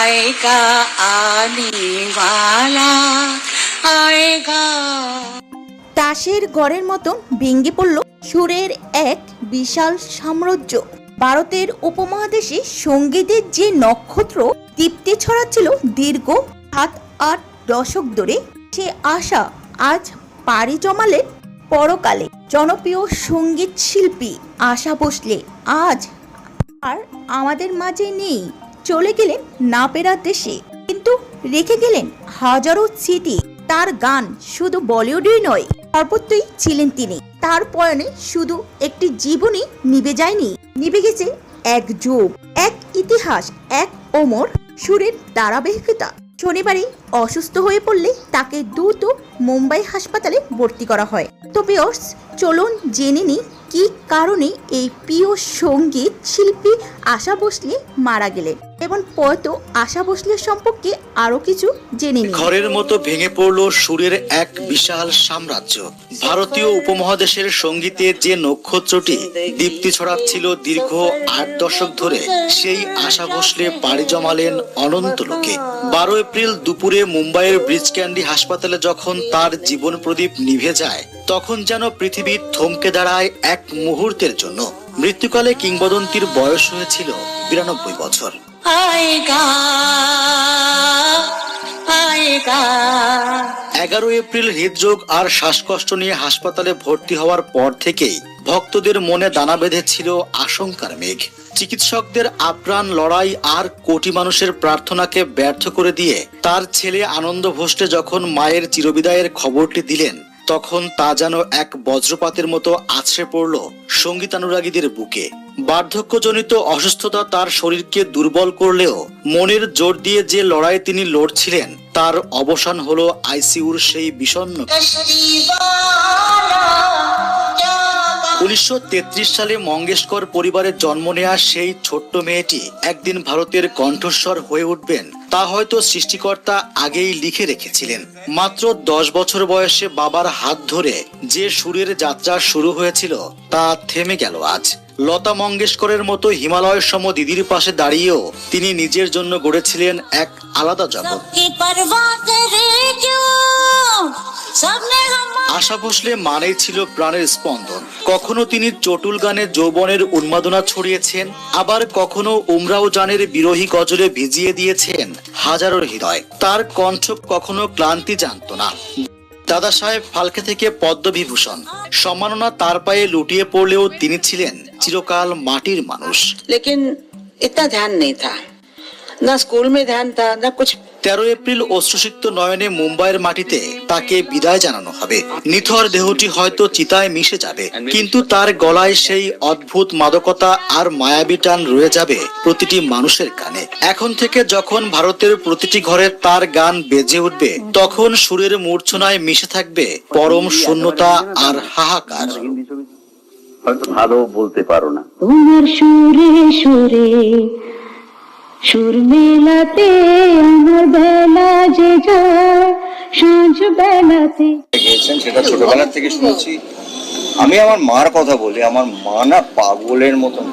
आएगा आने वाला आएगा। তাসের ঘরের মতো ভেঙে পড়ল সুরের এক বিশাল সাম্রাজ্য। ভারতের উপমহাদেশে সঙ্গীতের যে নক্ষত্র দীপ্তি ছড়াচ্ছিল দীর্ঘ 7-8 দশক ধরে, সে আশা আজ পাড়ি জমালেন পরকালে। জনপ্রিয় সঙ্গীত শিল্পী আশা ভোসলে আজ আর আমাদের মাঝে নেই, চলে গেলেন না ফেরার দেশে, কিন্তু রেখে গেলেন হাজারো স্মৃতি। তার গান শুধু বলিউডই নয়, সর্বত্রই ছিলেন তিনি। তার পয়নে শুধু একটি জীবনই নিভে যায়নি, নিভে গেছে এক যুগ, এক ইতিহাস, এক অমর সুরের ধারাবাহিকতা। শনিবারই অসুস্থ হয়ে পড়লে তাকে দ্রুত মুম্বাই হাসপাতালে ভর্তি করা হয়। তো ভিউয়ার্স, চলুন জেনে নিই কি কারণে এই প্রিয় সঙ্গীত শিল্পী আশা ভোসলে মারা গেলেন এবং পয়তো আশা ভোসলের সম্পর্কে আরো কিছু জেনে নিই। ঘরের মতো ভেঙে পড়ল সুরের এক বিশাল সাম্রাজ্য। ভারতীয় উপমহাদেশের সঙ্গীতে যে নক্ষত্রটি দীপ্তি ছড়াচ্ছিল দীর্ঘ 8 দশক ধরে, সেই আশা ভোসলে পাড়ি জমালেন অনন্ত লোকে। 12 এপ্রিল দুপুরে মুম্বাইয়ের ব্রিজ ক্যান্ডি হাসপাতালে যখন তার জীবন প্রদীপ নিভে যায়, তখন যেন পৃথিবী থমকে দাঁড়ায় এক মুহূর্তের জন্য। মৃত্যুকালে কিংবদন্তির বয়স হয়েছিল 92 বছর। आएगा आएगा। 11 এপ্রিল হৃদরোগ আর শ্বাসকষ্ট নিয়ে হাসপাতালে ভর্তি হওয়ার পর থেকেই ভক্তদের মনে দানা বেঁধেছিল আশঙ্কার মেঘ। চিকিৎসকদের আপ্রাণ লড়াই আর কোটি মানুষের প্রার্থনাকে ব্যর্থ করে দিয়ে তার ছেলে আনন্দ ভোসলে যখন মায়ের চিরবিদায়ের খবরটি দিলেন, তখন তা যেন এক বজ্রপাতের মতো আছড়ে পড়ল সঙ্গীতানুরাগীদের বুকে। বার্ধক্যজনিত অসুস্থতা তার শরীরকে দুর্বল করলেও মনের জোর দিয়ে যে লড়াই তিনি লড়ছিলেন, তার অবসান হলো আইসিইউর সেই বিষণ্ণ। 1933 সালে মঙ্গেশকর পরিবারে জন্ম নেয়া সেই ছোট্ট মেয়েটি একদিন ভারতের কণ্ঠস্বর হয়ে উঠবেন, তা হয়তো সৃষ্টিকর্তা আগেই লিখে রেখেছিলেন। মাত্র 10 বছর বয়সে বাবার হাত ধরে যে সুরের যাত্রা শুরু হয়েছিল, তা থেমে গেল আজ। লতা মঙ্গেশকরের মতো হিমালয়ের সম দিদির পাশে দাঁড়িয়েও তিনি নিজের জন্য গড়েছিলেন এক আলাদা জগৎ। আশা ভোসলে মানেই ছিল প্রাণের স্পন্দন। কখনো তিনি চটুল গানে যৌবনের উন্মাদনা ছড়িয়েছেন, আবার কখনো উমরাও জানের বিরহী গজলে ভিজিয়ে দিয়েছেন হাজারো হৃদয়। তার কণ্ঠ কখনো ক্লান্তি জানত না। দাদা সাহেব ফালকে থেকে পদ্মবিভূষণ সম্মাননা তার পায়ে লুটিয়ে পড়লেও তিনি ছিলেন চিরকাল মাটির মানুষ। लेकिन इतना ध्यान नहीं था, ना स्कूल में ध्यान था ना कुछ। 13 এপ্রিল অশ্রুসিক্ত নয়নে মুম্বাইয়ের মাটিতে তাকে বিদায় জানানো হবে। নিথর দেহটি হয়তো চিতায় মিশে যাবে, কিন্তু তার গলায় সেই অদ্ভুত মাদকতা আর মায়াবী টান রয়ে যাবে প্রতিটি মানুষের কানে। এখন থেকে যখন ভারতের প্রতিটি ঘরে তার গান বেজে উঠবে, তখন সুরের মূর্ছনায় মিশে থাকবে পরম শূন্যতা আর হাহাকার। হয়তো ভালো বলতে পারো না, তোমার সুরে সুরে সুর মেলাতে আমার বেলা যে যায় সাঁঝ বেলাতে। গেছেন সেটা ছোটবেলা থেকে শুনেছি। আমি আমার মার কথা বলি, আমার মা না পাগলের মতন।